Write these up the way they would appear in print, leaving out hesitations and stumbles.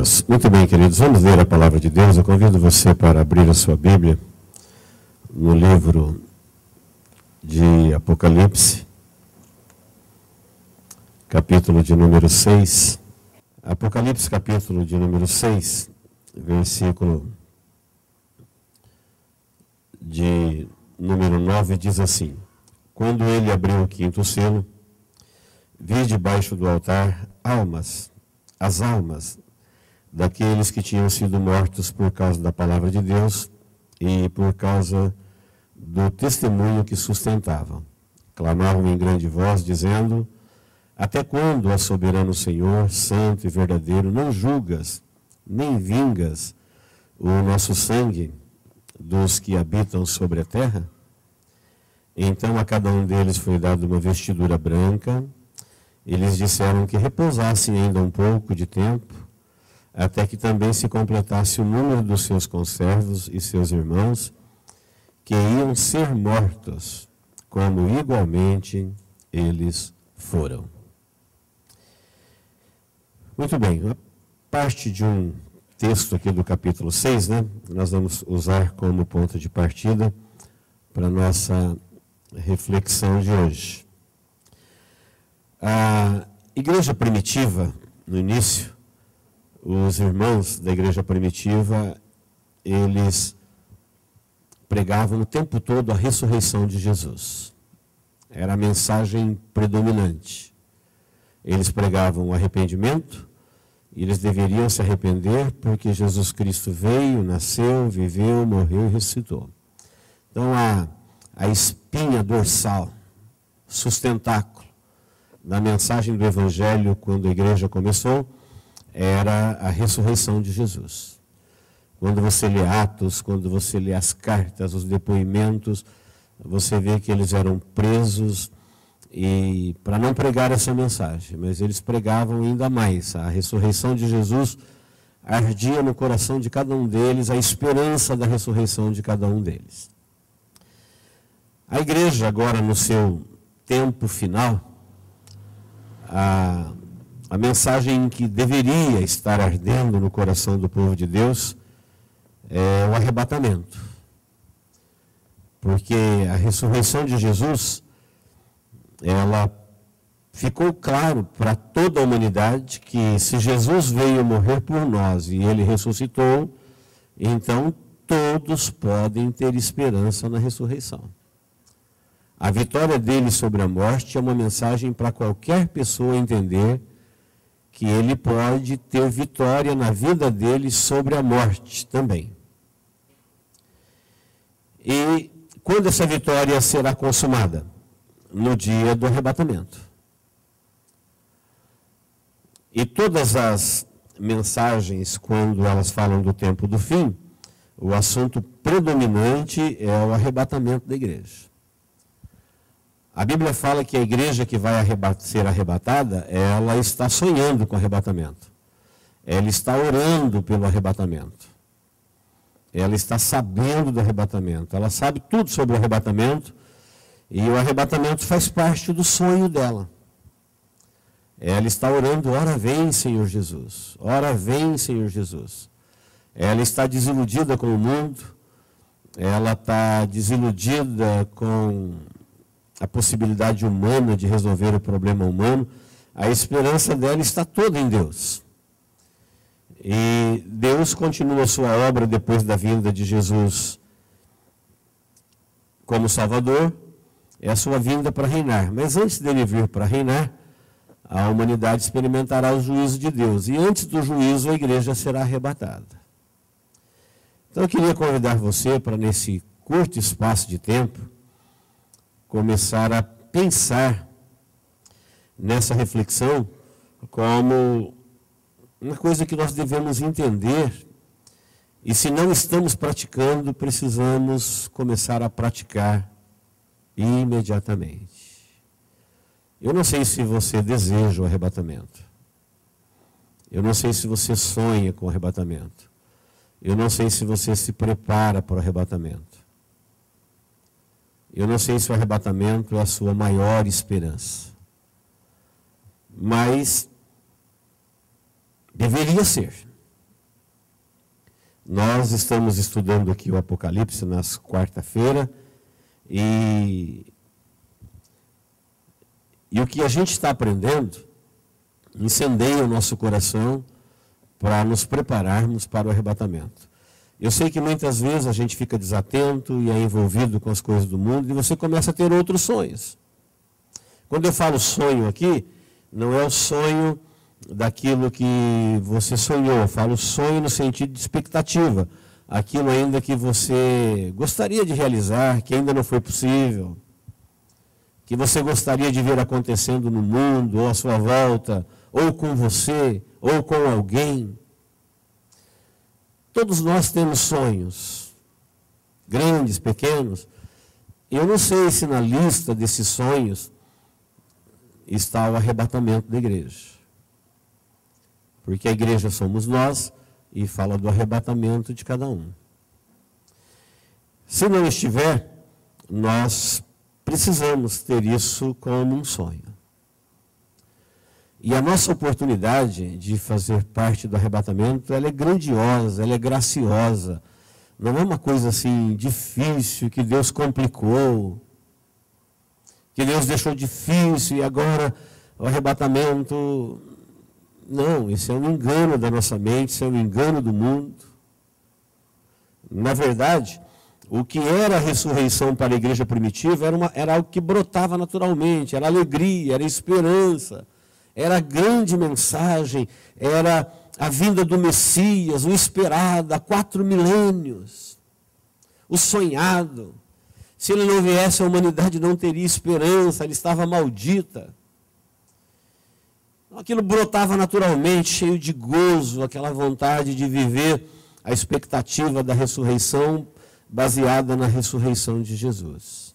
Deus. Muito bem, queridos, vamos ler a palavra de Deus. Eu convido você para abrir a sua Bíblia no livro de Apocalipse, capítulo de número 6. Apocalipse, capítulo de número 6, versículo de número 9, diz assim: Quando ele abriu o quinto selo, vi debaixo do altar as almas daqueles que tinham sido mortos por causa da palavra de Deus e por causa do testemunho que sustentavam. Clamavam em grande voz, dizendo: Até quando, ó soberano Senhor, santo e verdadeiro, não julgas, nem vingas o nosso sangue dos que habitam sobre a terra? Então a cada um deles foi dada uma vestidura branca. Eles disseram que repousassem ainda um pouco de tempo, até que também se completasse o número dos seus conservos e seus irmãos, que iam ser mortos, como igualmente eles foram. Muito bem, a parte de um texto aqui do capítulo 6, nós vamos usar como ponto de partida para a nossa reflexão de hoje. A igreja primitiva, no início, os irmãos da igreja primitiva, eles pregavam o tempo todo a ressurreição de Jesus. Era a mensagem predominante. Eles pregavam o arrependimento, e eles deveriam se arrepender porque Jesus Cristo veio, nasceu, viveu, morreu e ressuscitou. Então, a espinha dorsal, sustentáculo da mensagem do Evangelho, quando a igreja começou, era a ressurreição de Jesus. Quando você lê Atos, quando você lê as cartas, os depoimentos, você vê que eles eram presos e para não pregar essa mensagem, mas eles pregavam ainda mais. A ressurreição de Jesus ardia no coração de cada um deles, a esperança da ressurreição de cada um deles. A igreja agora, no seu tempo final, a mensagem que deveria estar ardendo no coração do povo de Deus é o arrebatamento. Porque a ressurreição de Jesus, ela ficou claro para toda a humanidade que se Jesus veio morrer por nós e ele ressuscitou, então todos podem ter esperança na ressurreição. A vitória dele sobre a morte é uma mensagem para qualquer pessoa entender que ele pode ter vitória na vida dele sobre a morte também. E quando essa vitória será consumada? No dia do arrebatamento. E todas as mensagens, quando elas falam do tempo do fim, o assunto predominante é o arrebatamento da igreja. A Bíblia fala que a igreja que vai ser arrebatada, ela está sonhando com o arrebatamento. Ela está orando pelo arrebatamento. Ela está sabendo do arrebatamento. Ela sabe tudo sobre o arrebatamento. E o arrebatamento faz parte do sonho dela. Ela está orando: ora vem, Senhor Jesus. Ora vem, Senhor Jesus. Ela está desiludida com o mundo. Ela está desiludida com a possibilidade humana de resolver o problema humano. A esperança dela está toda em Deus. E Deus continua a sua obra depois da vinda de Jesus como Salvador. É a sua vinda para reinar. Mas antes dele vir para reinar, a humanidade experimentará o juízo de Deus. E antes do juízo, a igreja será arrebatada. Então eu queria convidar você para, nesse curto espaço de tempo, começar a pensar nessa reflexão como uma coisa que nós devemos entender. E se não estamos praticando, precisamos começar a praticar imediatamente. Eu não sei se você deseja o arrebatamento. Eu não sei se você sonha com o arrebatamento. Eu não sei se você se prepara para o arrebatamento. Eu não sei se o arrebatamento é a sua maior esperança. Mas deveria ser. Nós estamos estudando aqui o Apocalipse nas quarta-feira e o que a gente está aprendendo incendeia o nosso coração para nos prepararmos para o arrebatamento. Eu sei que muitas vezes a gente fica desatento e é envolvido com as coisas do mundo e você começa a ter outros sonhos. Quando eu falo sonho aqui, não é o sonho daquilo que você sonhou, eu falo sonho no sentido de expectativa, aquilo ainda que você gostaria de realizar, que ainda não foi possível, que você gostaria de ver acontecendo no mundo, ou à sua volta, ou com você, ou com alguém. Todos nós temos sonhos, grandes, pequenos. Eu não sei se na lista desses sonhos está o arrebatamento da igreja. Porque a igreja somos nós e fala do arrebatamento de cada um. Se não estiver, nós precisamos ter isso como um sonho. E a nossa oportunidade de fazer parte do arrebatamento, ela é grandiosa, ela é graciosa. Não é uma coisa assim difícil, que Deus complicou, que Deus deixou difícil e agora o arrebatamento... Não, isso é um engano da nossa mente, isso é um engano do mundo. Na verdade, o que era a ressurreição para a igreja primitiva era algo que brotava naturalmente, era alegria, era esperança, era a grande mensagem, era a vinda do Messias, o esperado há 4 milênios, o sonhado. Se ele não viesse, a humanidade não teria esperança, ela estava maldita. Aquilo brotava naturalmente, cheio de gozo, aquela vontade de viver a expectativa da ressurreição, baseada na ressurreição de Jesus.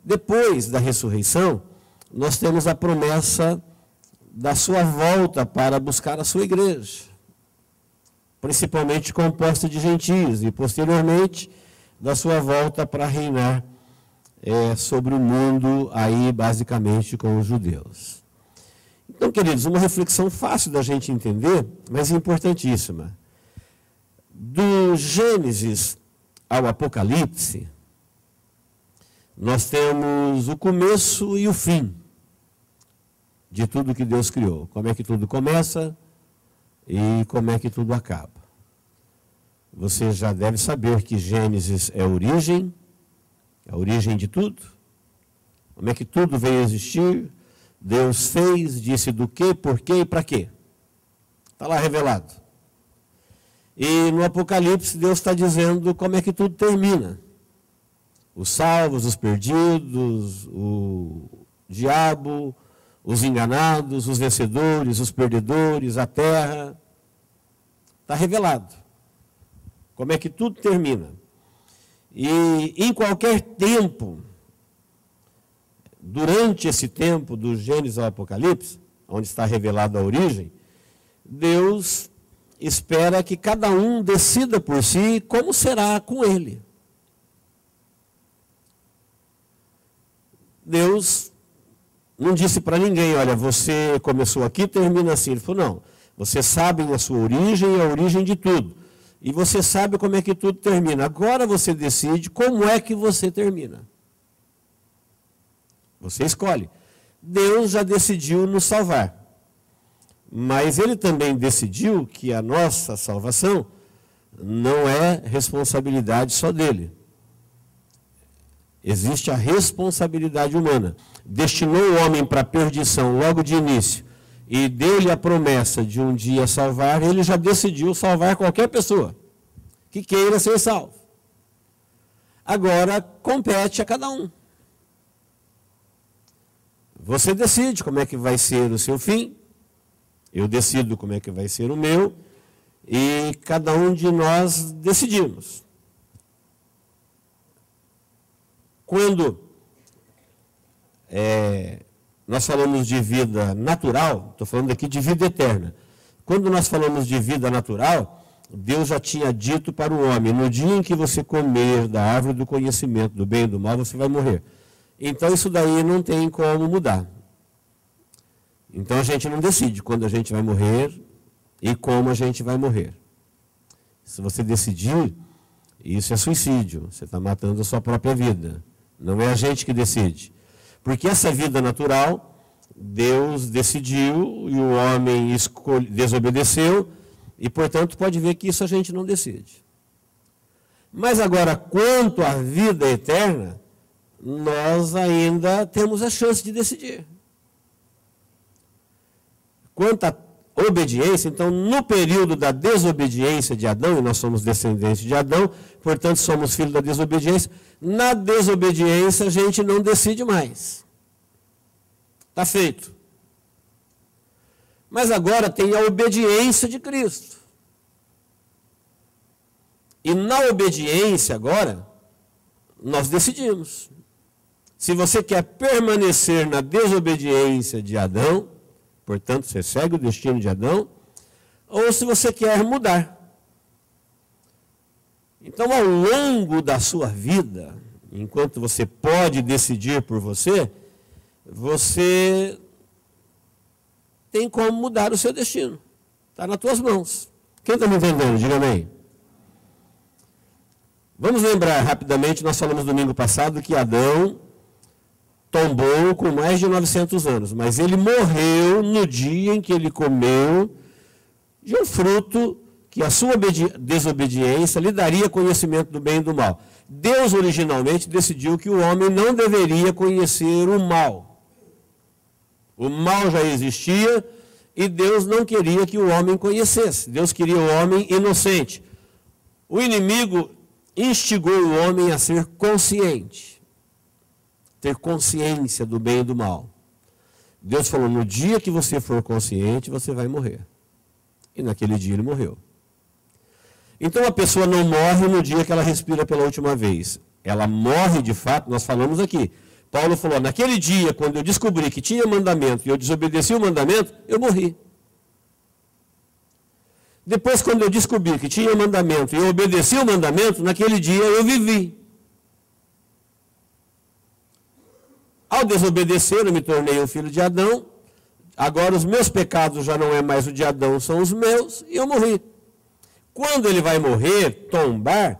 Depois da ressurreição, nós temos a promessa da sua volta para buscar a sua igreja, principalmente composta de gentios, e posteriormente da sua volta para reinar sobre o mundo, aí basicamente com os judeus. Então, queridos, uma reflexão fácil da gente entender, mas importantíssima. Do Gênesis ao Apocalipse, nós temos o começo e o fim de tudo que Deus criou. Como é que tudo começa e como é que tudo acaba. Você já deve saber que Gênesis é a origem de tudo. Como é que tudo veio a existir? Deus fez, disse do quê, por quê e para quê. Está lá revelado. E no Apocalipse Deus está dizendo como é que tudo termina. Os salvos, os perdidos, o diabo, os enganados, os vencedores, os perdedores, a terra. Está revelado. Como é que tudo termina. E em qualquer tempo, durante esse tempo do Gênesis ao Apocalipse, onde está revelada a origem, Deus espera que cada um decida por si como será com ele. Deus não disse para ninguém, olha, você começou aqui, termina assim. Ele falou, não, vocês sabem a sua origem e a origem de tudo. E você sabe como é que tudo termina. Agora você decide como é que você termina. Você escolhe. Deus já decidiu nos salvar. Mas Ele também decidiu que a nossa salvação não é responsabilidade só dele. Existe a responsabilidade humana. Destinou o homem para a perdição logo de início e deu-lhe a promessa de um dia salvar, ele já decidiu salvar qualquer pessoa que queira ser salvo. Agora compete a cada um. Você decide como é que vai ser o seu fim, eu decido como é que vai ser o meu, e cada um de nós decidimos. Quando nós falamos de vida natural, estou falando aqui de vida eterna. Quando nós falamos de vida natural, Deus já tinha dito para o homem, no dia em que você comer da árvore do conhecimento do bem e do mal, você vai morrer. Então isso daí não tem como mudar. Então a gente não decide quando a gente vai morrer e como a gente vai morrer. Se você decidir, isso é suicídio. Você está matando a sua própria vida. Não é a gente que decide. Porque essa vida natural, Deus decidiu e o homem desobedeceu, e, portanto, pode ver que isso a gente não decide. Mas agora, quanto à vida eterna, nós ainda temos a chance de decidir. Quanto à obediência, então, no período da desobediência de Adão, e nós somos descendentes de Adão, portanto, somos filhos da desobediência, na desobediência a gente não decide mais. Está feito. Mas agora tem a obediência de Cristo. E na obediência agora, nós decidimos. Se você quer permanecer na desobediência de Adão, portanto, você segue o destino de Adão, ou se você quer mudar. Então, ao longo da sua vida, enquanto você pode decidir por você, você tem como mudar o seu destino. Está nas tuas mãos. Quem está me entendendo? Diga amém. Vamos lembrar rapidamente, nós falamos domingo passado que Adão tombou com mais de 900 anos, mas ele morreu no dia em que ele comeu de um fruto que a sua desobediência lhe daria conhecimento do bem e do mal. Deus originalmente decidiu que o homem não deveria conhecer o mal. O mal já existia e Deus não queria que o homem conhecesse. Deus queria o homem inocente. O inimigo instigou o homem a ser consciente, ter consciência do bem e do mal. Deus falou, no dia que você for consciente, você vai morrer. E naquele dia ele morreu. Então a pessoa não morre no dia que ela respira pela última vez. Ela morre de fato, nós falamos aqui. Paulo falou, naquele dia, quando eu descobri que tinha mandamento e eu desobedeci o mandamento, eu morri. Depois, quando eu descobri que tinha mandamento e eu obedeci o mandamento, naquele dia eu vivi. Ao desobedecer, eu me tornei um filho de Adão. Agora os meus pecados já não é mais o de Adão, são os meus, e eu morri. Quando ele vai morrer, tombar,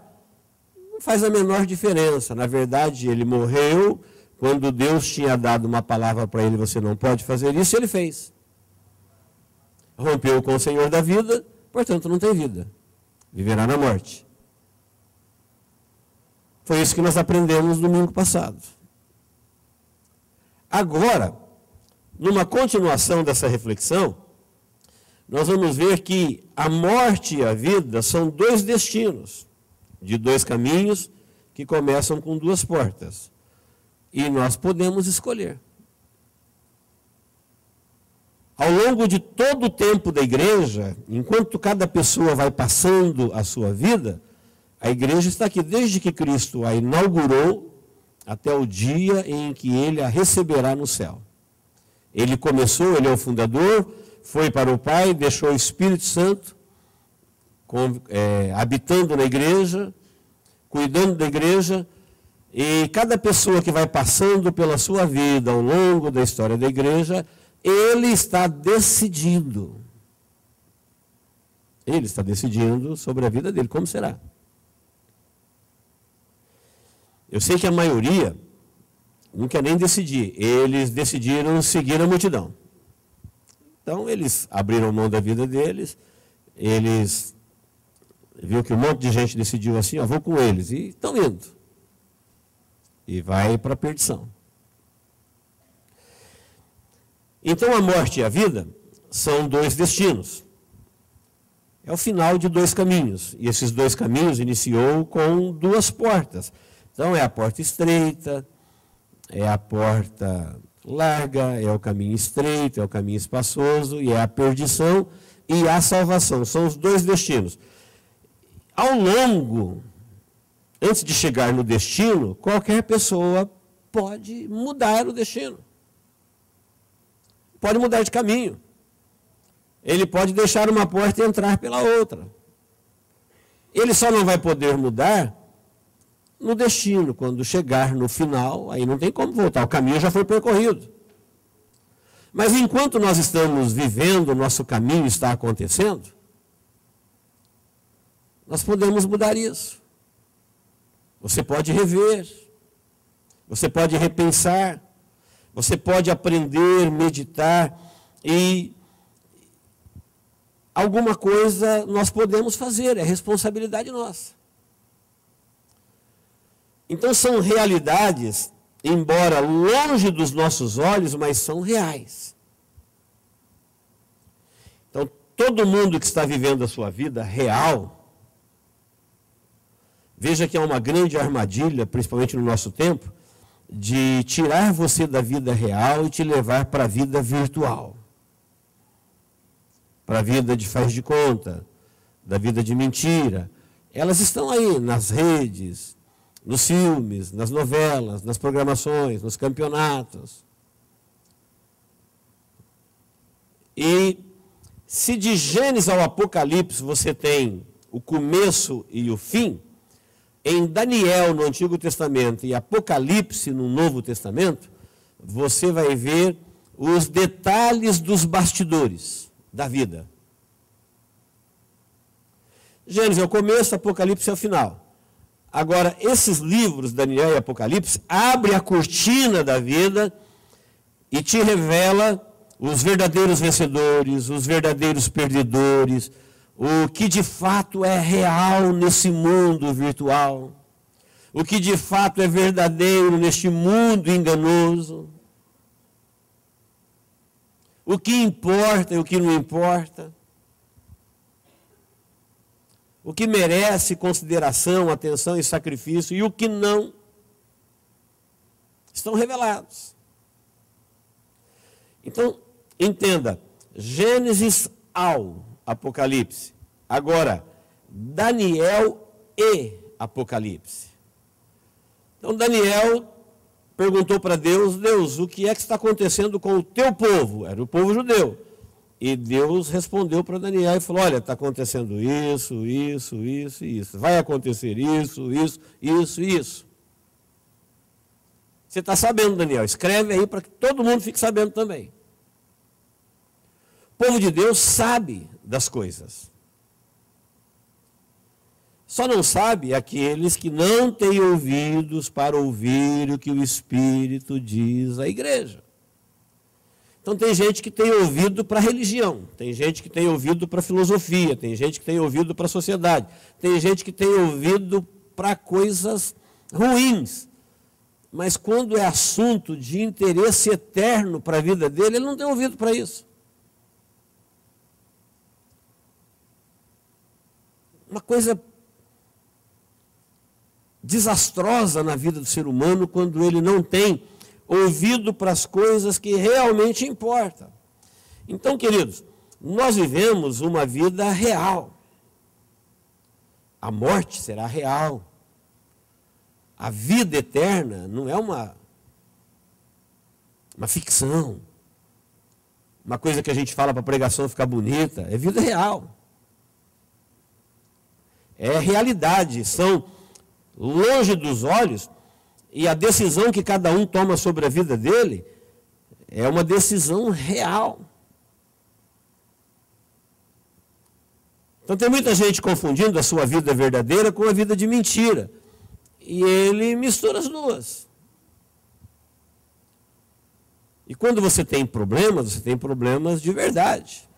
não faz a menor diferença. Na verdade, ele morreu quando Deus tinha dado uma palavra para ele, você não pode fazer isso, ele fez. Rompeu com o Senhor da vida, portanto não tem vida. Viverá na morte. Foi isso que nós aprendemos no domingo passado. Agora, numa continuação dessa reflexão, nós vamos ver que a morte e a vida são dois destinos, de dois caminhos que começam com duas portas. E nós podemos escolher. Ao longo de todo o tempo da igreja, enquanto cada pessoa vai passando a sua vida, a igreja está aqui desde que Cristo a inaugurou até o dia em que ele a receberá no céu. Ele começou, ele é o fundador, foi para o Pai, deixou o Espírito Santo habitando na igreja, cuidando da igreja, e cada pessoa que vai passando pela sua vida ao longo da história da igreja, ele está decidindo. Ele está decidindo sobre a vida dele, como será. Eu sei que a maioria não quer nem decidir. Eles decidiram seguir a multidão. Então, eles abriram mão da vida deles, eles viram que um monte de gente decidiu assim, vou com eles, e estão indo. E vai para a perdição. Então, a morte e a vida são dois destinos. É o final de dois caminhos. E esses dois caminhos iniciou com duas portas. Então, é a porta estreita, é a porta larga, é o caminho estreito, é o caminho espaçoso, e é a perdição e a salvação. São os dois destinos. Ao longo, antes de chegar no destino, qualquer pessoa pode mudar o destino. Pode mudar de caminho. Ele pode deixar uma porta e entrar pela outra. Ele só não vai poder mudar no destino. Quando chegar no final, aí não tem como voltar. O caminho já foi percorrido. Mas enquanto nós estamos vivendo, o nosso caminho está acontecendo, nós podemos mudar isso. Você pode rever, você pode repensar, você pode aprender, meditar e alguma coisa nós podemos fazer, é responsabilidade nossa. Então são realidades, embora longe dos nossos olhos, mas são reais. Então todo mundo que está vivendo a sua vida real, veja que é uma grande armadilha, principalmente no nosso tempo, de tirar você da vida real e te levar para a vida virtual. Para a vida de faz de conta, da vida de mentira. Elas estão aí nas redes, nos filmes, nas novelas, nas programações, nos campeonatos. E se de Gênesis ao Apocalipse você tem o começo e o fim, em Daniel no Antigo Testamento e Apocalipse no Novo Testamento, você vai ver os detalhes dos bastidores da vida. Gênesis é o começo, Apocalipse é o final. Agora, esses livros, Daniel e Apocalipse, abrem a cortina da vida e te revela os verdadeiros vencedores, os verdadeiros perdedores, o que de fato é real nesse mundo virtual, o que de fato é verdadeiro neste mundo enganoso, o que importa e o que não importa, o que merece consideração, atenção e sacrifício e o que não, estão revelados. Então, entenda, Gênesis ao Apocalipse. Agora, Daniel e Apocalipse. Então, Daniel perguntou para Deus, Deus, o que é que está acontecendo com o teu povo? Era o povo judeu. E Deus respondeu para Daniel e falou, olha, está acontecendo isso, isso, isso e isso. Vai acontecer isso, isso, isso e isso. Você está sabendo, Daniel? Escreve aí para que todo mundo fique sabendo também. O povo de Deus sabe das coisas. Só não sabe aqueles que não têm ouvidos para ouvir o que o Espírito diz à igreja. Então tem gente que tem ouvido para a religião, tem gente que tem ouvido para a filosofia, tem gente que tem ouvido para a sociedade, tem gente que tem ouvido para coisas ruins. Mas quando é assunto de interesse eterno para a vida dele, ele não tem ouvido para isso. Uma coisa desastrosa na vida do ser humano quando ele não tem ouvido para as coisas que realmente importam. Então, queridos, nós vivemos uma vida real. A morte será real. A vida eterna não é uma ficção, uma coisa que a gente fala para a pregação ficar bonita, é vida real. É realidade, são longe dos olhos, e a decisão que cada um toma sobre a vida dele é uma decisão real. Então tem muita gente confundindo a sua vida verdadeira com a vida de mentira. E ele mistura as duas. E quando você tem problemas de verdade.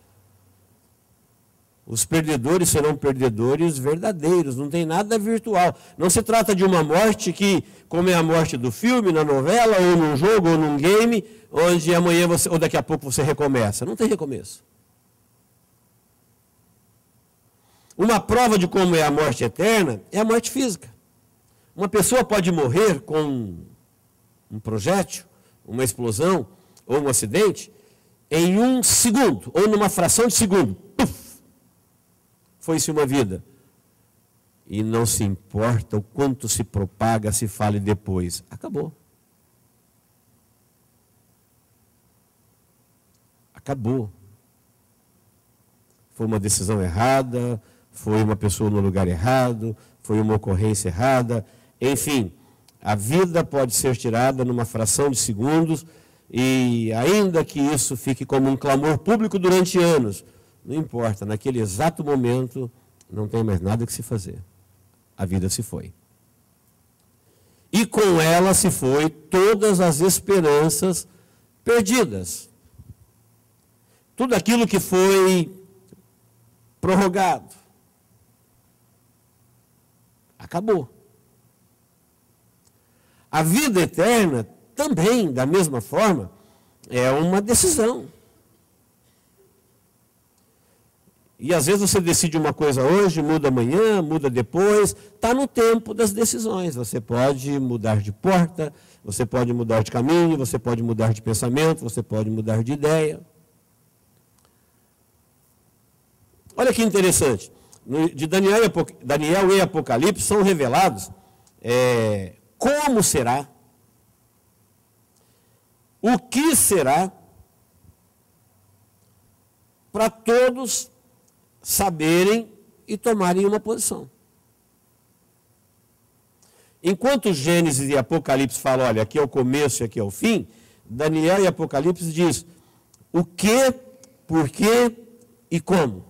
Os perdedores serão perdedores verdadeiros, não tem nada virtual. Não se trata de uma morte que, como é a morte do filme, na novela, ou num jogo, ou num game, onde amanhã você, ou daqui a pouco você recomeça. Não tem recomeço. Uma prova de como é a morte eterna é a morte física. Uma pessoa pode morrer com um projétil, uma explosão ou um acidente em 1 segundo, ou numa fração de segundo. Puf! Foi-se uma vida. E não se importa o quanto se propaga, se fale depois. Acabou. Acabou. Foi uma decisão errada, foi uma pessoa no lugar errado, foi uma ocorrência errada. Enfim, a vida pode ser tirada numa fração de segundos e ainda que isso fique como um clamor público durante anos, não importa, naquele exato momento não tem mais nada que se fazer. A vida se foi. E com ela se foi todas as esperanças perdidas. Tudo aquilo que foi prorrogado. Acabou. A vida eterna também, da mesma forma, é uma decisão. E às vezes você decide uma coisa hoje, muda amanhã, muda depois. Está no tempo das decisões. Você pode mudar de porta, você pode mudar de caminho, você pode mudar de pensamento, você pode mudar de ideia. Olha que interessante. De Daniel e Apocalipse são revelados como será, o que será, para todos saberem e tomarem uma posição. Enquanto Gênesis e Apocalipse falam, olha, aqui é o começo e aqui é o fim, Daniel e Apocalipse diz o que, por quê e como.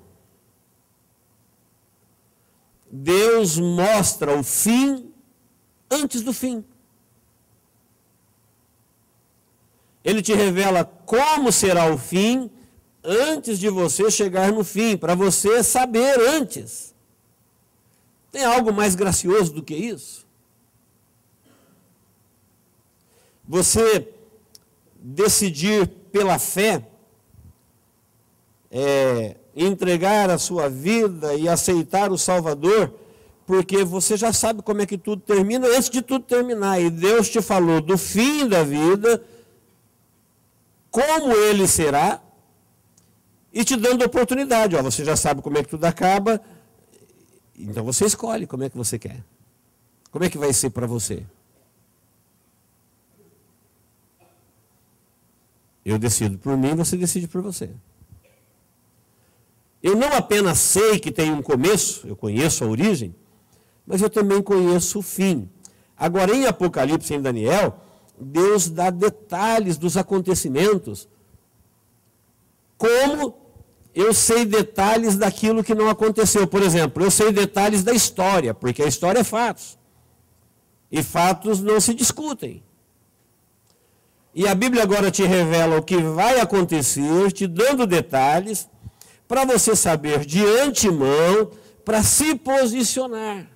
Deus mostra o fim antes do fim. Ele te revela como será o fim antes de você chegar no fim, para você saber antes. Tem algo mais gracioso do que isso? Você decidir pela fé, entregar a sua vida e aceitar o Salvador, porque você já sabe como é que tudo termina antes de tudo terminar. E Deus te falou do fim da vida, como ele será, e te dando oportunidade. Você já sabe como é que tudo acaba, então você escolhe como é que você quer. Como é que vai ser para você? Eu decido por mim, você decide por você. Eu não apenas sei que tem um começo, eu conheço a origem, mas eu também conheço o fim. Agora, em Apocalipse e em Daniel, Deus dá detalhes dos acontecimentos, como eu sei detalhes daquilo que não aconteceu. Por exemplo, eu sei detalhes da história, porque a história é fatos. E fatos não se discutem. E a Bíblia agora te revela o que vai acontecer, te dando detalhes, para você saber de antemão, para se posicionar.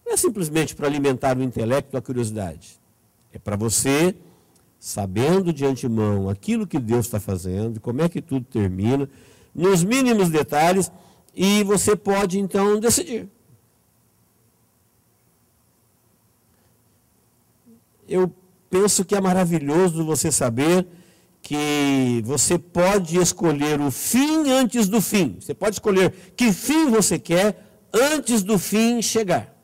Não é simplesmente para alimentar o intelecto, a curiosidade. É para você, sabendo de antemão aquilo que Deus está fazendo, como é que tudo termina, nos mínimos detalhes, e você pode então decidir. Eu penso que é maravilhoso você saber que você pode escolher o fim antes do fim. Você pode escolher que fim você quer antes do fim chegar.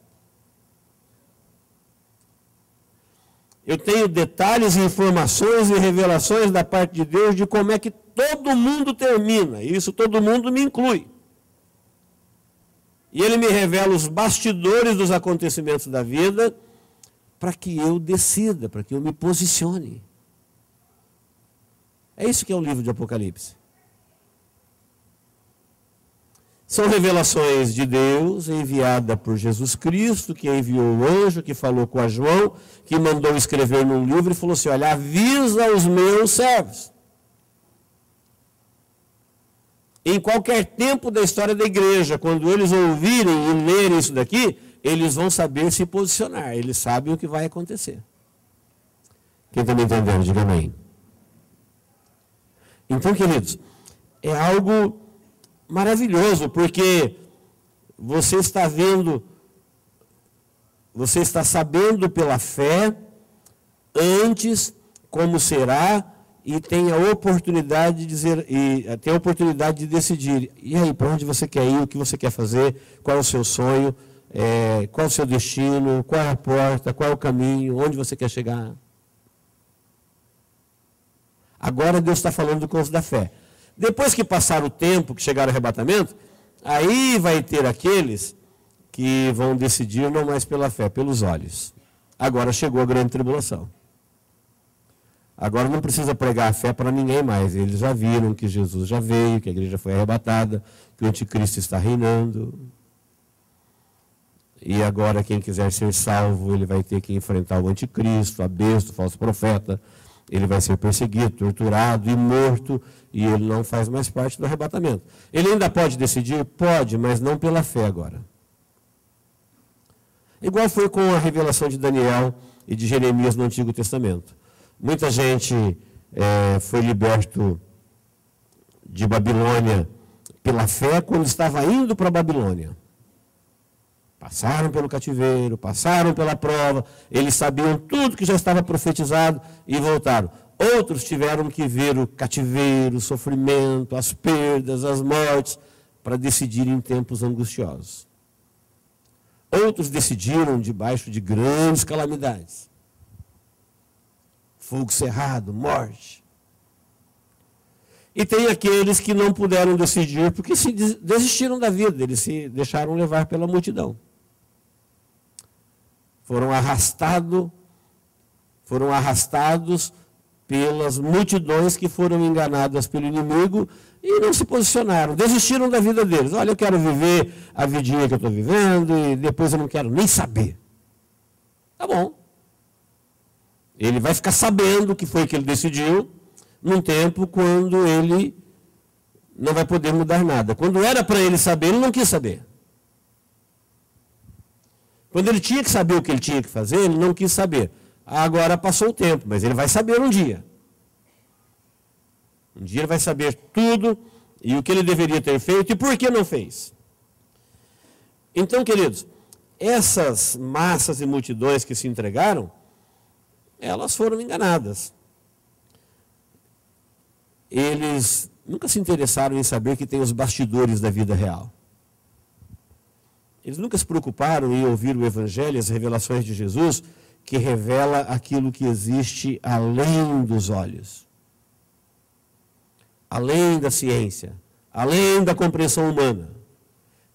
Eu tenho detalhes, informações e revelações da parte de Deus de como é que todo mundo termina. E isso todo mundo me inclui. E Ele me revela os bastidores dos acontecimentos da vida para que eu decida, para que eu me posicione. É isso que é o livro de Apocalipse. São revelações de Deus, enviada por Jesus Cristo, que enviou o anjo, que falou com a João, que mandou escrever num livro e falou assim, olha, avisa os meus servos. Em qualquer tempo da história da igreja, quando eles ouvirem e lerem isso daqui, eles vão saber se posicionar, eles sabem o que vai acontecer. Quem está me entendendo, diga amém. Então, queridos, é algo maravilhoso, porque você está vendo, você está sabendo pela fé, antes como será, e tem a oportunidade de dizer, e tem a oportunidade de decidir. E aí, para onde você quer ir, o que você quer fazer, qual é o seu sonho, qual é o seu destino, qual é a porta, qual é o caminho, onde você quer chegar. Agora Deus está falando do curso da fé. Depois que passar o tempo, que chegar o arrebatamento, aí vai ter aqueles que vão decidir não mais pela fé, pelos olhos. Agora chegou a grande tribulação. Agora não precisa pregar a fé para ninguém mais. Eles já viram que Jesus já veio, que a igreja foi arrebatada, que o anticristo está reinando. E agora quem quiser ser salvo, ele vai ter que enfrentar o anticristo, a besta, o falso profeta. Ele vai ser perseguido, torturado e morto, e ele não faz mais parte do arrebatamento. Ele ainda pode decidir? Pode, mas não pela fé agora. Igual foi com a revelação de Daniel e de Jeremias no Antigo Testamento. Muita gente foi liberto de Babilônia pela fé quando estava indo para a Babilônia. Passaram pelo cativeiro, passaram pela prova, eles sabiam tudo que já estava profetizado e voltaram. Outros tiveram que ver o cativeiro, o sofrimento, as perdas, as mortes, para decidir em tempos angustiosos. Outros decidiram debaixo de grandes calamidades. Fogo cerrado, morte. E tem aqueles que não puderam decidir porque desistiram da vida, eles se deixaram levar pela multidão. Foram arrastados pelas multidões que foram enganadas pelo inimigo e não se posicionaram, desistiram da vida deles. Olha, eu quero viver a vidinha que eu estou vivendo e depois eu não quero nem saber. Tá bom. Ele vai ficar sabendo o que foi que ele decidiu num tempo quando ele não vai poder mudar nada. Quando era para ele saber, ele não quis saber. Quando ele tinha que saber o que ele tinha que fazer, ele não quis saber. Agora passou o tempo, mas ele vai saber um dia. Um dia ele vai saber tudo e o que ele deveria ter feito e por que não fez. Então, queridos, essas massas e multidões que se entregaram, elas foram enganadas. Eles nunca se interessaram em saber que tem os bastidores da vida real. Eles nunca se preocuparam em ouvir o Evangelho, as revelações de Jesus, que revela aquilo que existe além dos olhos. Além da ciência, além da compreensão humana.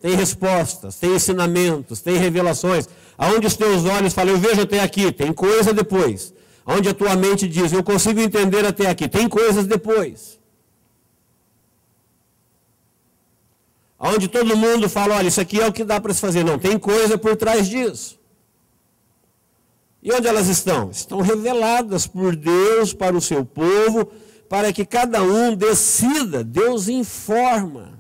Tem respostas, tem ensinamentos, tem revelações. Aonde os teus olhos falam, eu vejo até aqui, tem coisa depois. Onde a tua mente diz, eu consigo entender até aqui, tem coisas depois. Onde todo mundo fala, olha, isso aqui é o que dá para se fazer. Não, tem coisa por trás disso. E onde elas estão? Estão reveladas por Deus para o seu povo, para que cada um decida. Deus informa.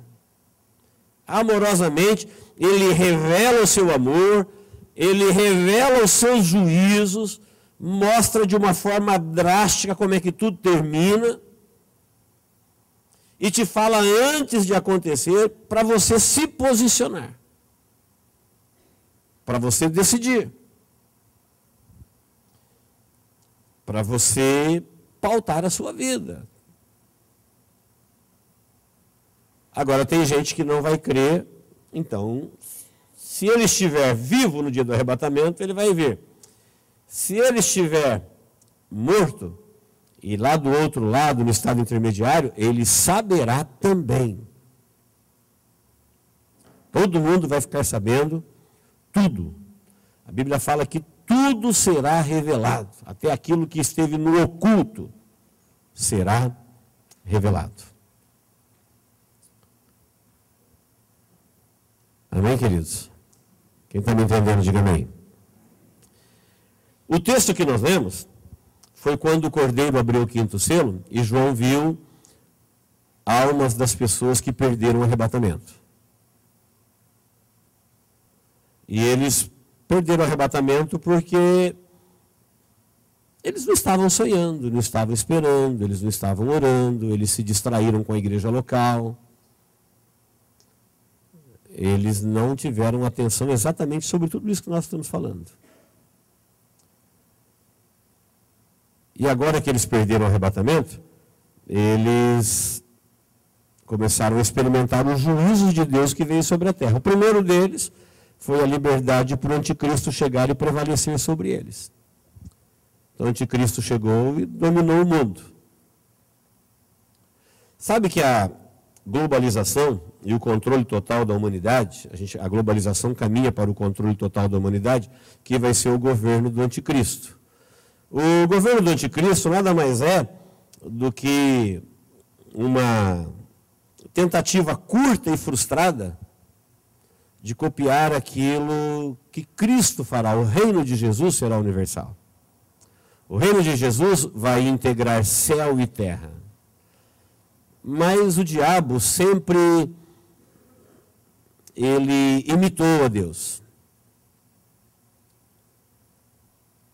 Amorosamente, Ele revela o seu amor, Ele revela os seus juízos, mostra de uma forma drástica como é que tudo termina, e te fala antes de acontecer para você se posicionar, para você decidir, para você pautar a sua vida. Agora tem gente que não vai crer, então, se ele estiver vivo no dia do arrebatamento, ele vai ver. Se ele estiver morto, e lá do outro lado, no estado intermediário, ele saberá também. Todo mundo vai ficar sabendo tudo. A Bíblia fala que tudo será revelado, até aquilo que esteve no oculto será revelado. Amém, queridos? Quem está me entendendo, diga amém. O texto que nós lemos foi quando o Cordeiro abriu o quinto selo e João viu almas das pessoas que perderam o arrebatamento. E eles perderam o arrebatamento porque eles não estavam sonhando, não estavam esperando, eles não estavam orando, eles se distraíram com a igreja local. Eles não tiveram atenção exatamente sobre tudo isso que nós estamos falando. E agora que eles perderam o arrebatamento, eles começaram a experimentar os juízos de Deus que veio sobre a terra. O primeiro deles foi a liberdade para o anticristo chegar e prevalecer sobre eles. Então o anticristo chegou e dominou o mundo. Sabe que a globalização e o controle total da humanidade, a globalização caminha para o controle total da humanidade, que vai ser o governo do anticristo. O governo do anticristo nada mais é do que uma tentativa curta e frustrada de copiar aquilo que Cristo fará. O reino de Jesus será universal. O reino de Jesus vai integrar céu e terra. Mas o diabo sempre ele imitou a Deus.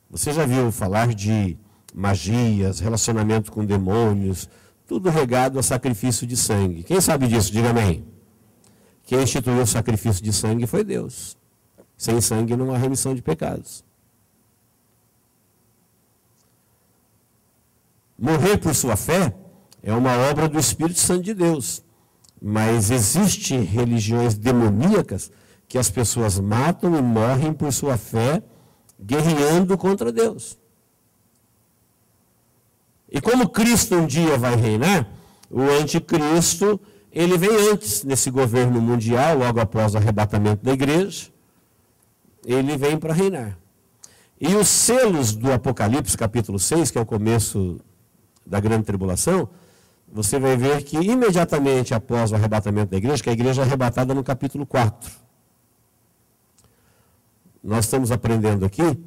Você já viu falar de magias, relacionamento com demônios, tudo regado a sacrifício de sangue. Quem sabe disso? Diga amém. Quem instituiu o sacrifício de sangue foi Deus. Sem sangue não há remissão de pecados. Morrer por sua fé é uma obra do Espírito Santo de Deus. Mas existem religiões demoníacas que as pessoas matam e morrem por sua fé, guerreando contra Deus. E como Cristo um dia vai reinar, o anticristo, ele vem antes nesse governo mundial, logo após o arrebatamento da igreja, ele vem para reinar. E os selos do Apocalipse, capítulo 6, que é o começo da grande tribulação, você vai ver que imediatamente após o arrebatamento da igreja, que a igreja é arrebatada no capítulo 4. Nós estamos aprendendo aqui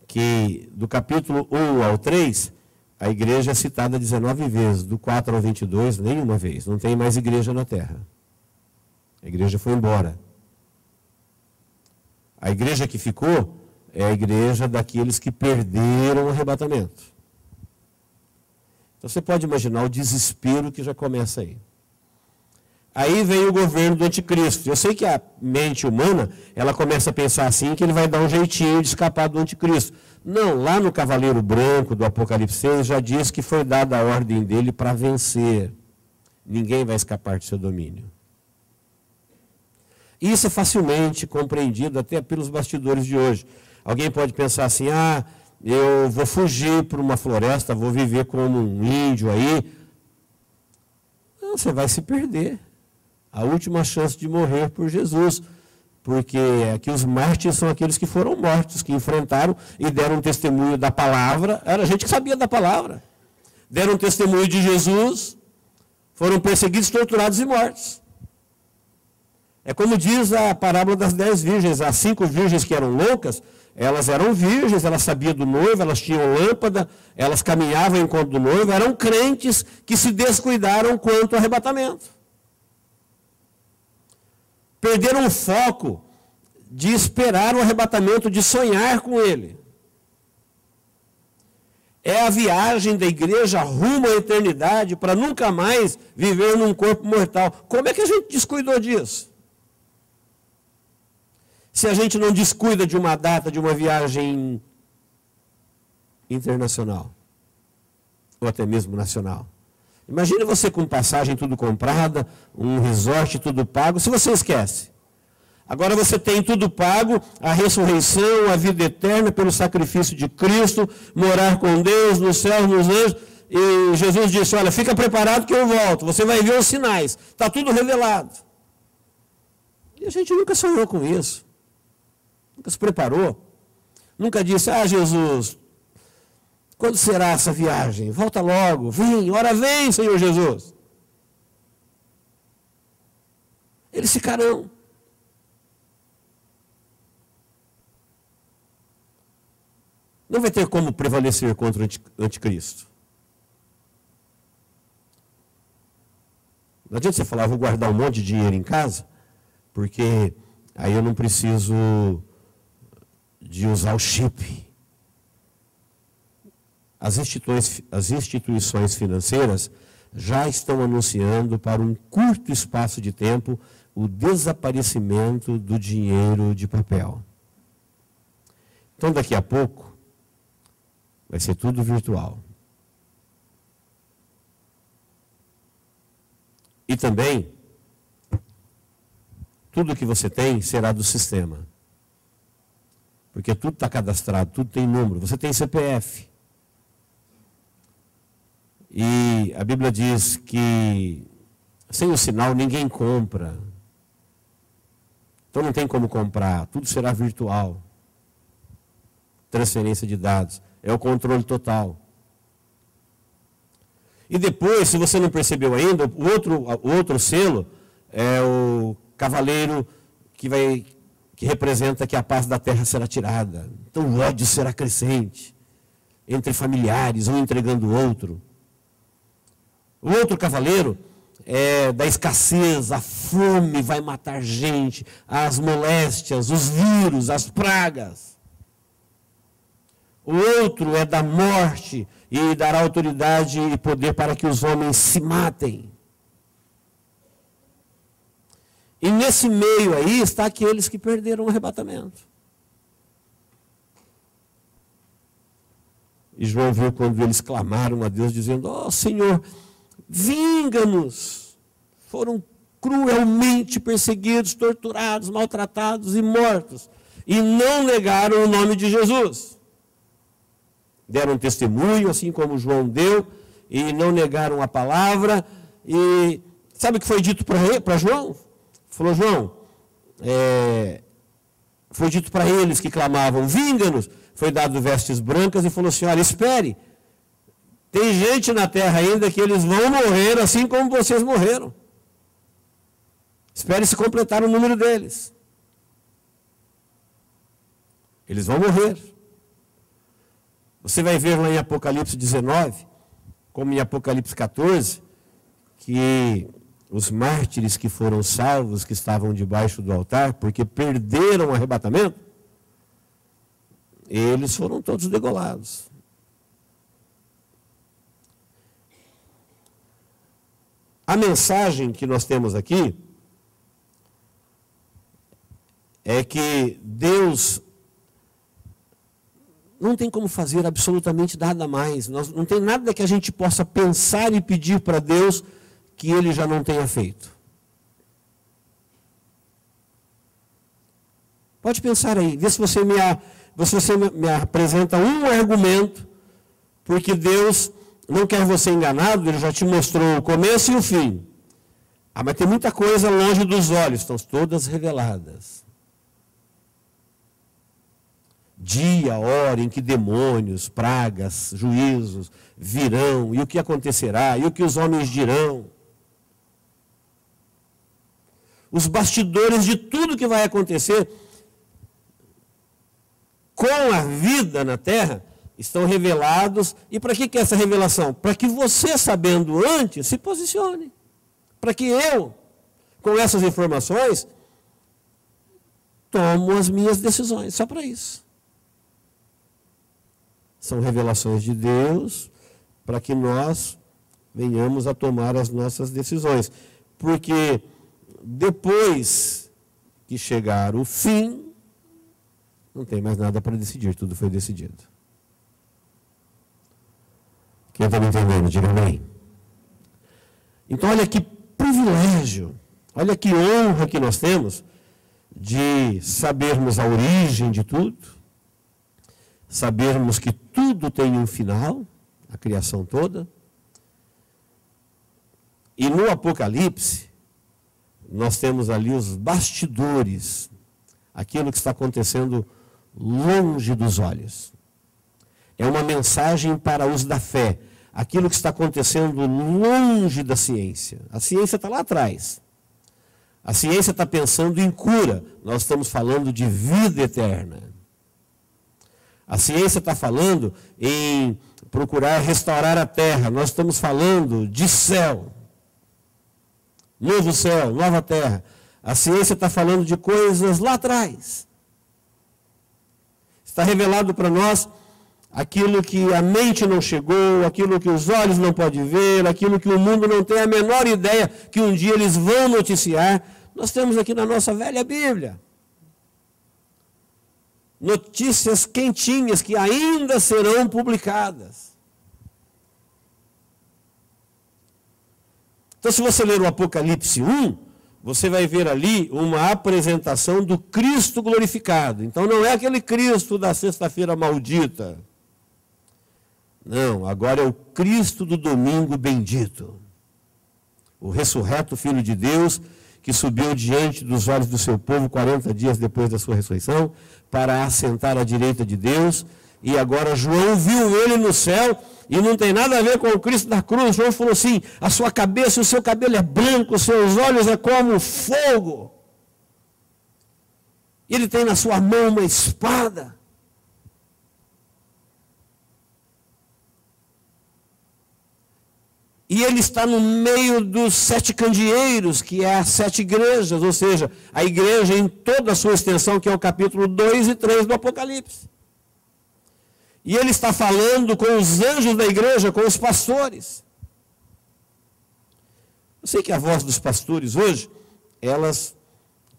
que do capítulo 1 ao 3, a igreja é citada 19 vezes, do 4 ao 22, nenhuma vez. Não tem mais igreja na terra. A igreja foi embora. A igreja que ficou é a igreja daqueles que perderam o arrebatamento. Então você pode imaginar o desespero que já começa aí. Aí vem o governo do anticristo. Eu sei que a mente humana, ela começa a pensar assim, que ele vai dar um jeitinho de escapar do anticristo. Não, lá no Cavaleiro Branco do Apocalipse 6 já diz que foi dada a ordem dele para vencer. Ninguém vai escapar do seu domínio. Isso é facilmente compreendido até pelos bastidores de hoje. Alguém pode pensar assim, eu vou fugir para uma floresta, vou viver como um índio aí. Não, você vai se perder. A última chance de morrer por Jesus. Porque aqui os mártires são aqueles que foram mortos, que enfrentaram e deram testemunho da palavra. Era gente que sabia da palavra. Deram testemunho de Jesus, foram perseguidos, torturados e mortos. É como diz a parábola das 10 virgens. As 5 virgens que eram loucas, elas eram virgens, elas sabiam do noivo, elas tinham lâmpada, elas caminhavam em encontro do noivo, eram crentes que se descuidaram quanto ao arrebatamento. Perderam o foco de esperar o arrebatamento, de sonhar com ele. É a viagem da igreja rumo à eternidade para nunca mais viver num corpo mortal. Como é que a gente descuidou disso? Se a gente não descuida de uma data, de uma viagem internacional, ou até mesmo nacional. Imagine você com passagem tudo comprada, um resort tudo pago, se você esquece. Agora você tem tudo pago, a ressurreição, a vida eterna pelo sacrifício de Cristo, morar com Deus, nos céus, nos anjos. E Jesus disse, olha, fica preparado que eu volto, você vai ver os sinais, está tudo revelado. E a gente nunca sonhou com isso. Nunca se preparou. Nunca disse, Jesus, quando será essa viagem? Volta logo, vem, ora vem, Senhor Jesus. Eles ficarão. Não vai ter como prevalecer contra o anticristo. Não adianta você falar, vou guardar um monte de dinheiro em casa, porque aí eu não preciso de usar o chip. As instituições financeiras já estão anunciando para um curto espaço de tempo o desaparecimento do dinheiro de papel. Então, daqui a pouco, vai ser tudo virtual. E também, tudo que você tem será do sistema. Porque tudo está cadastrado, tudo tem número. Você tem CPF. E a Bíblia diz que sem o sinal ninguém compra. Então não tem como comprar, tudo será virtual. Transferência de dados. é o controle total. E depois, se você não percebeu ainda, o outro selo é o cavaleiro que representa que a paz da terra será tirada. Então o ódio será crescente entre familiares, um entregando o outro. O outro cavaleiro é da escassez, a fome vai matar gente, as moléstias, os vírus, as pragas. O outro é da morte e dará autoridade e poder para que os homens se matem. E nesse meio aí está aqueles que perderam o arrebatamento. E João viu quando eles clamaram a Deus dizendo: ó Senhor, vinga-nos. Foram cruelmente perseguidos, torturados, maltratados e mortos. E não negaram o nome de Jesus. Deram testemunho, assim como João deu, e não negaram a palavra. E sabe o que foi dito para João? Falou: João, foi dito para eles que clamavam: vinga-nos. Foi dado vestes brancas e falou assim: olha, espere. Tem gente na terra ainda que eles vão morrer assim como vocês morreram. Espere se completar o número deles. Eles vão morrer. Você vai ver lá em Apocalipse 19, como em Apocalipse 14, que os mártires que foram salvos, que estavam debaixo do altar, porque perderam o arrebatamento, eles foram todos degolados. A mensagem que nós temos aqui é que Deus não tem como fazer absolutamente nada mais. Não tem nada que a gente possa pensar e pedir para Deus que Ele já não tenha feito. Pode pensar aí, vê se você me apresenta um argumento, porque Deus não quer você enganado, Ele já te mostrou o começo e o fim. Mas tem muita coisa longe dos olhos, estão todas reveladas. Dia, hora em que demônios, pragas, juízos virão, e o que acontecerá, e o que os homens dirão. Os bastidores de tudo que vai acontecer com a vida na terra estão revelados. E para que é essa revelação? Para que você, sabendo antes, se posicione. Para que eu, com essas informações, tomo as minhas decisões. Só para isso. São revelações de Deus para que nós venhamos a tomar as nossas decisões. Porque depois que chegar o fim, não tem mais nada para decidir, tudo foi decidido. Quem está me entendendo, diga amém. Então, olha que privilégio, olha que honra que nós temos de sabermos a origem de tudo, sabermos que tudo tem um final, a criação toda. E no Apocalipse, nós temos ali os bastidores, aquilo que está acontecendo longe dos olhos. É uma mensagem para os da fé, aquilo que está acontecendo longe da ciência. A ciência está lá atrás. A ciência está pensando em cura, nós estamos falando de vida eterna. A ciência está falando em procurar restaurar a terra, nós estamos falando de céu. Novo céu, nova terra. A ciência está falando de coisas lá atrás. Está revelado para nós aquilo que a mente não chegou, aquilo que os olhos não podem ver, aquilo que o mundo não tem a menor ideia que um dia eles vão noticiar. Nós temos aqui na nossa velha Bíblia notícias quentinhas que ainda serão publicadas. Então, se você ler o Apocalipse 1, você vai ver ali uma apresentação do Cristo glorificado. Então, não é aquele Cristo da sexta-feira maldita. Não, agora é o Cristo do domingo bendito. O ressurreto Filho de Deus, que subiu diante dos olhos do seu povo 40 dias depois da sua ressurreição, para assentar à direita de Deus, E agora João viu ele no céu e não tem nada a ver com o Cristo da cruz. João falou assim: a sua cabeça, o seu cabelo é branco, os seus olhos é como fogo. Ele tem na sua mão uma espada. E ele está no meio dos 7 candeeiros, que é as 7 igrejas, ou seja, a igreja em toda a sua extensão, que é o capítulo 2 e 3 do Apocalipse. E ele está falando com os anjos da igreja, com os pastores. Eu sei que a voz dos pastores hoje, elas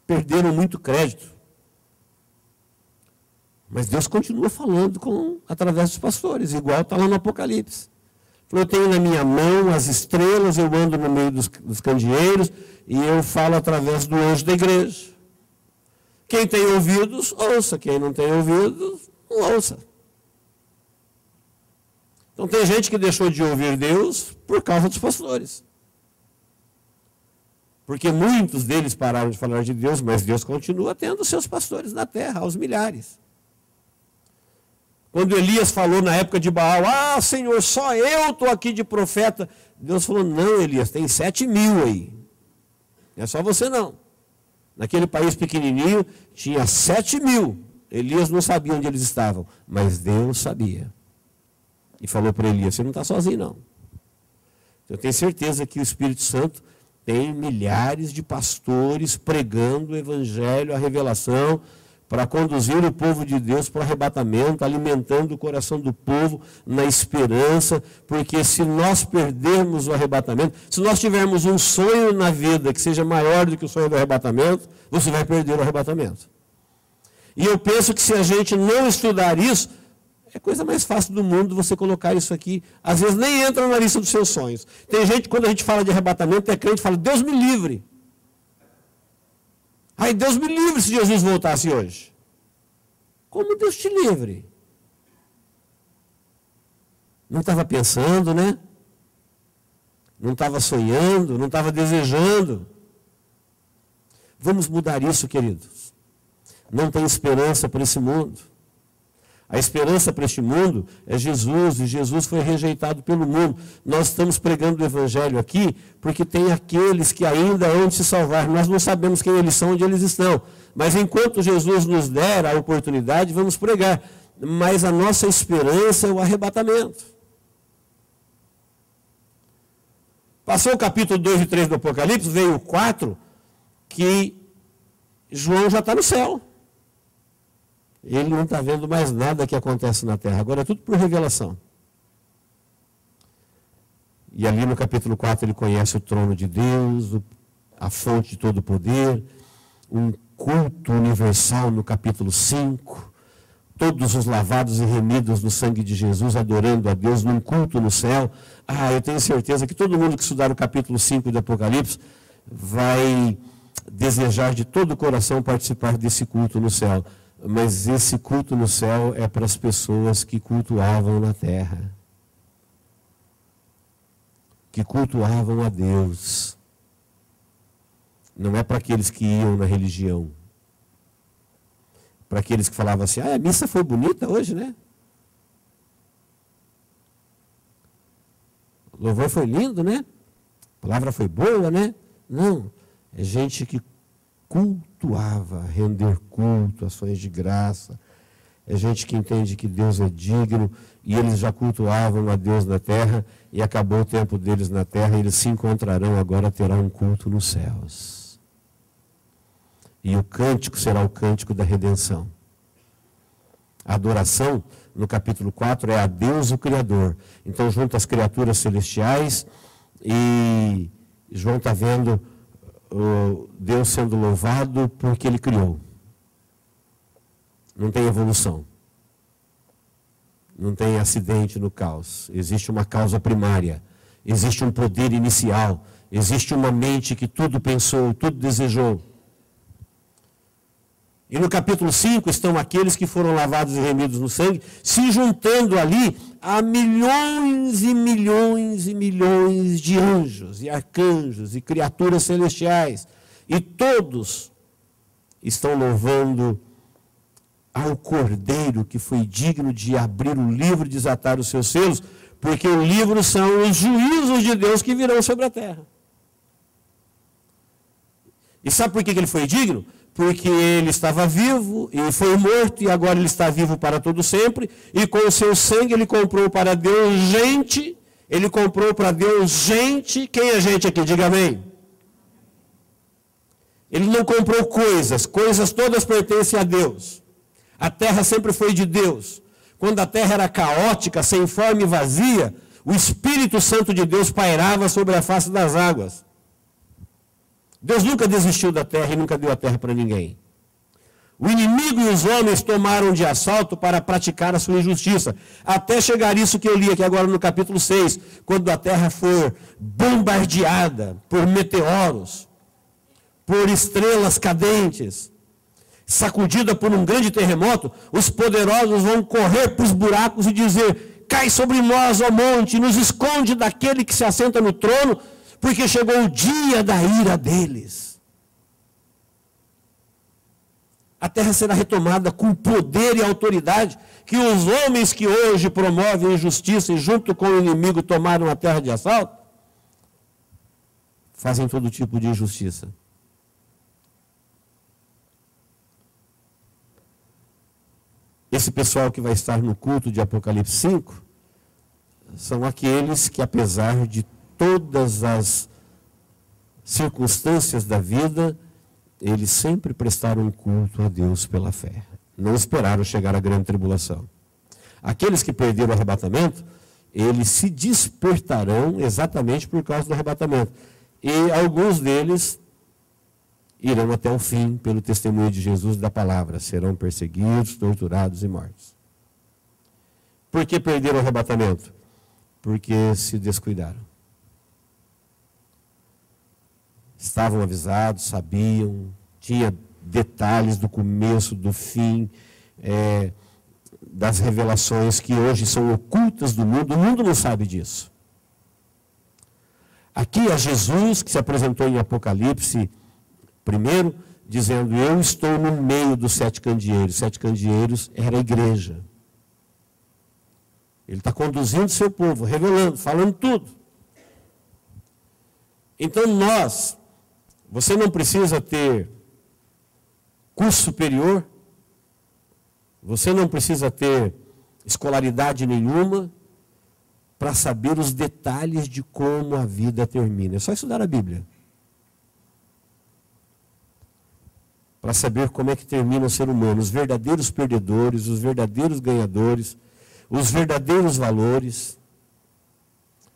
perderam muito crédito. Mas Deus continua falando através dos pastores, igual está lá no Apocalipse. Eu tenho na minha mão as estrelas, eu ando no meio dos candeeiros e eu falo através do anjo da igreja. Quem tem ouvidos, ouça. Quem não tem ouvidos, não ouça. Então tem gente que deixou de ouvir Deus por causa dos pastores. Porque muitos deles pararam de falar de Deus, mas Deus continua tendo seus pastores na terra, aos milhares. Quando Elias falou na época de Baal: Senhor, só eu estou aqui de profeta. Deus falou: não, Elias, tem 7.000 aí. Não é só você não. Naquele país pequenininho, tinha 7.000. Elias não sabia onde eles estavam, mas Deus sabia. E falou para Elias: você não está sozinho não. Eu tenho certeza que o Espírito Santo tem milhares de pastores pregando o Evangelho, a revelação, para conduzir o povo de Deus para o arrebatamento, alimentando o coração do povo na esperança, porque se nós perdermos o arrebatamento, se nós tivermos um sonho na vida que seja maior do que o sonho do arrebatamento, você vai perder o arrebatamento. E eu penso que se a gente não estudar isso, é a coisa mais fácil do mundo você colocar isso aqui, às vezes nem entra na lista dos seus sonhos. Tem gente, quando a gente fala de arrebatamento, é crente, fala: Deus me livre. Ai, Deus me livre se Jesus voltasse hoje. Como Deus te livre? Não estava pensando, né? Não estava sonhando, não estava desejando. Vamos mudar isso, queridos. Não tem esperança para esse mundo. A esperança para este mundo é Jesus, e Jesus foi rejeitado pelo mundo. Nós estamos pregando o Evangelho aqui porque tem aqueles que ainda hão de se salvar. Nós não sabemos quem eles são, onde eles estão. Mas enquanto Jesus nos der a oportunidade, vamos pregar. Mas a nossa esperança é o arrebatamento. Passou o capítulo 2 e 3 do Apocalipse, veio o 4, que João já está no céu. Ele não está vendo mais nada que acontece na terra. Agora é tudo por revelação. E ali no capítulo 4 ele conhece o trono de Deus, a fonte de todo o poder, um culto universal no capítulo 5, todos os lavados e remidos no sangue de Jesus, adorando a Deus num culto no céu. Eu tenho certeza que todo mundo que estudar o capítulo 5 do Apocalipse vai desejar de todo o coração participar desse culto no céu. Mas esse culto no céu é para as pessoas que cultuavam na terra, que cultuavam a Deus. Não é para aqueles que iam na religião, para aqueles que falavam assim: a missa foi bonita hoje, né? O louvor foi lindo, né? A palavra foi boa, né? Não, é gente que cultuava, render culto, ações de graça. É gente que entende que Deus é digno, e eles já cultuavam a Deus na terra, e acabou o tempo deles na terra, e eles se encontrarão agora, terá um culto nos céus. E o cântico será o cântico da redenção. A adoração, no capítulo 4, é a Deus o Criador. Então, junto às criaturas celestiais, e João está vendo Deus sendo louvado porque Ele criou. Não tem evolução. Não tem acidente no caos. Existe uma causa primária. Existe um poder inicial. Existe uma mente que tudo pensou, tudo desejou. E no capítulo 5 estão aqueles que foram lavados e remidos no sangue, se juntando ali a milhões e milhões e milhões de anjos e arcanjos e criaturas celestiais. E todos estão louvando ao Cordeiro que foi digno de abrir o livro e desatar os seus selos, porque o livro são os juízos de Deus que virão sobre a terra. E sabe por que ele foi digno? Porque ele estava vivo, e foi morto, e agora ele está vivo para todo sempre, e com o seu sangue ele comprou para Deus gente, ele comprou para Deus gente. Quem é gente aqui? Diga amém. Ele não comprou coisas, coisas todas pertencem a Deus. A terra sempre foi de Deus. Quando a terra era caótica, sem forma e vazia, o Espírito Santo de Deus pairava sobre a face das águas. Deus nunca desistiu da terra e nunca deu a terra para ninguém. O inimigo e os homens tomaram de assalto para praticar a sua injustiça, até chegar isso que eu li aqui agora no capítulo 6, quando a terra for bombardeada por meteoros, por estrelas cadentes, sacudida por um grande terremoto, os poderosos vão correr para os buracos e dizer: cai sobre nós, ó monte, nos esconde daquele que se assenta no trono, porque chegou o dia da ira deles. A terra será retomada com poder e autoridade que os homens que hoje promovem injustiça e junto com o inimigo tomaram a terra de assalto, fazem todo tipo de injustiça. Esse pessoal que vai estar no culto de Apocalipse 5 são aqueles que, apesar de todas as circunstâncias da vida, eles sempre prestaram culto a Deus pela fé. Não esperaram chegar à grande tribulação. Aqueles que perderam o arrebatamento, eles se despertarão exatamente por causa do arrebatamento. E alguns deles irão até o fim pelo testemunho de Jesus e da palavra. Serão perseguidos, torturados e mortos. Por que perderam o arrebatamento? Porque se descuidaram. Estavam avisados, sabiam, tinha detalhes do começo, do fim, das revelações que hoje são ocultas do mundo. O mundo não sabe disso. Aqui é Jesus que se apresentou em Apocalipse primeiro, dizendo: eu estou no meio dos 7 candeeiros. 7 candeeiros era a igreja. Ele está conduzindo o seu povo, revelando, falando tudo. Então você não precisa ter curso superior, você não precisa ter escolaridade nenhuma para saber os detalhes de como a vida termina. É só estudar a Bíblia. Para saber como é que termina o ser humano, os verdadeiros perdedores, os verdadeiros ganhadores, os verdadeiros valores,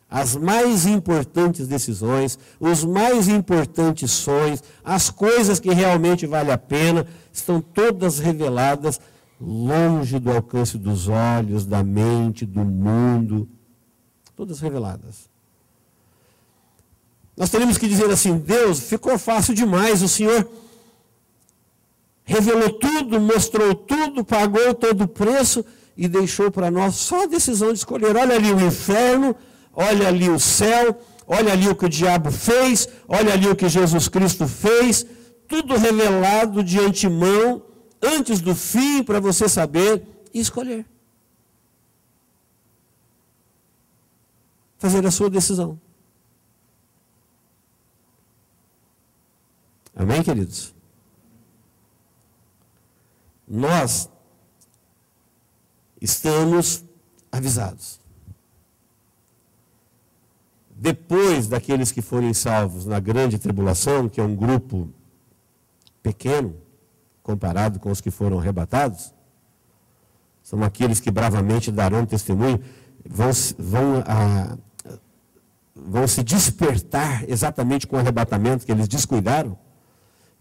as mais importantes decisões, os mais importantes sonhos, as coisas que realmente valem a pena, estão todas reveladas longe do alcance dos olhos, da mente, do mundo, todas reveladas. Nós teríamos que dizer assim: Deus, ficou fácil demais, o Senhor revelou tudo, mostrou tudo, pagou todo o preço e deixou para nós só a decisão de escolher. Olha ali o inferno, olha ali o céu, olha ali o que o diabo fez, olha ali o que Jesus Cristo fez, tudo revelado de antemão, antes do fim, para você saber e escolher. Fazer a sua decisão. Amém, queridos? Nós estamos avisados. Depois daqueles que forem salvos na grande tribulação, que é um grupo pequeno, comparado com os que foram arrebatados, são aqueles que bravamente darão testemunho, vão se despertar exatamente com o arrebatamento que eles descuidaram,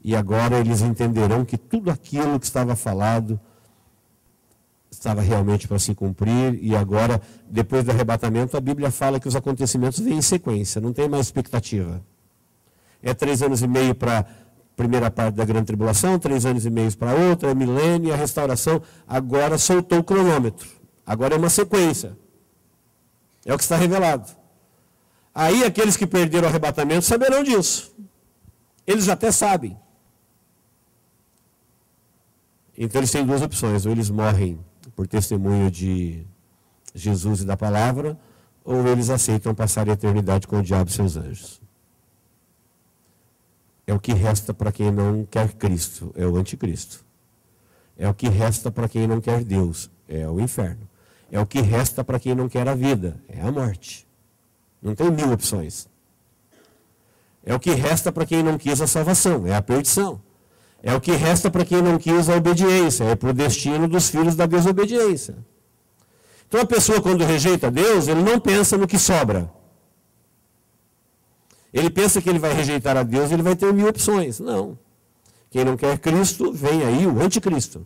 e agora eles entenderão que tudo aquilo que estava falado estava realmente para se cumprir, e agora, depois do arrebatamento, a Bíblia fala que os acontecimentos vêm em sequência, não tem mais expectativa. É 3 anos e meio para a primeira parte da grande tribulação, 3 anos e meio para a outra, é milênio, e a restauração agora soltou o cronômetro. Agora é uma sequência. É o que está revelado. Aí aqueles que perderam o arrebatamento saberão disso. Eles até sabem. Então eles têm duas opções: ou eles morrem por testemunho de Jesus e da palavra, ou eles aceitam passar a eternidade com o diabo e seus anjos. É o que resta para quem não quer Cristo, é o anticristo. É o que resta para quem não quer Deus, é o inferno. É o que resta para quem não quer a vida, é a morte. Não tem 1000 opções. É o que resta para quem não quis a salvação, é a perdição. É o que resta para quem não quis a obediência, é para o destino dos filhos da desobediência. Então a pessoa, quando rejeita Deus, ele não pensa no que sobra. Ele pensa que ele vai rejeitar a Deus e ele vai ter 1000 opções. Não. Quem não quer Cristo, vem aí o anticristo.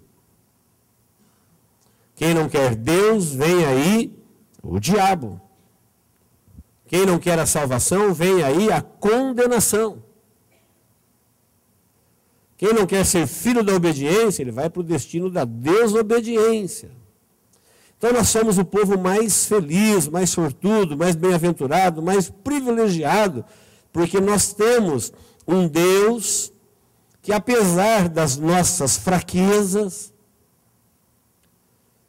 Quem não quer Deus, vem aí o diabo. Quem não quer a salvação, vem aí a condenação. Quem não quer ser filho da obediência, ele vai para o destino da desobediência. Então nós somos o povo mais feliz, mais sortudo, mais bem-aventurado, mais privilegiado, porque nós temos um Deus que, apesar das nossas fraquezas,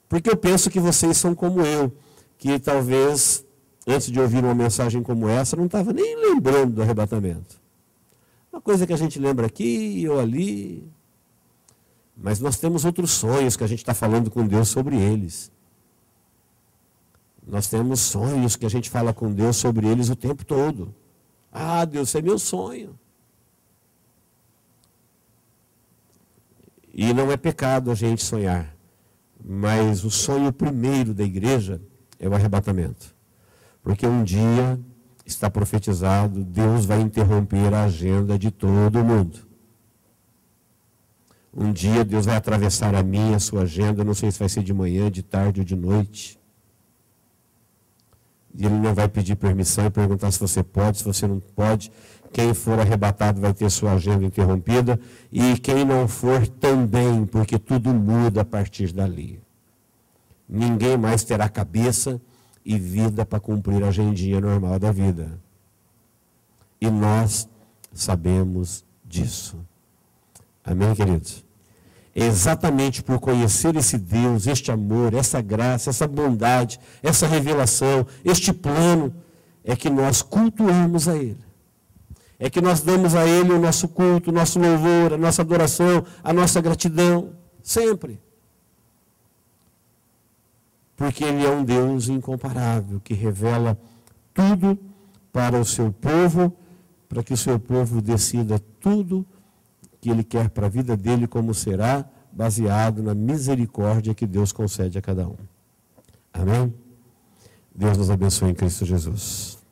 porque eu penso que vocês são como eu, que talvez, antes de ouvir uma mensagem como essa, não estava nem lembrando do arrebatamento. Uma coisa que a gente lembra aqui ou ali, mas nós temos outros sonhos que a gente está falando com Deus sobre eles. Nós temos sonhos que a gente fala com Deus sobre eles o tempo todo. Ah, Deus, esse é meu sonho. E não é pecado a gente sonhar, mas o sonho primeiro da igreja é o arrebatamento. Porque um dia está profetizado, Deus vai interromper a agenda de todo mundo. Um dia Deus vai atravessar a minha, a sua agenda, não sei se vai ser de manhã, de tarde ou de noite. E Ele não vai pedir permissão e perguntar se você pode, se você não pode. Quem for arrebatado vai ter sua agenda interrompida, e quem não for também, porque tudo muda a partir dali. Ninguém mais terá cabeça e vida para cumprir a agendinha normal da vida. E nós sabemos disso. Amém, queridos? É exatamente por conhecer esse Deus, este amor, essa graça, essa bondade, essa revelação, este plano, é que nós cultuamos a Ele. É que nós damos a Ele o nosso culto, o nosso louvor, a nossa adoração, a nossa gratidão, sempre. Porque Ele é um Deus incomparável, que revela tudo para o seu povo, para que o seu povo decida tudo que Ele quer para a vida dele, como será, baseado na misericórdia que Deus concede a cada um. Amém? Deus nos abençoe em Cristo Jesus.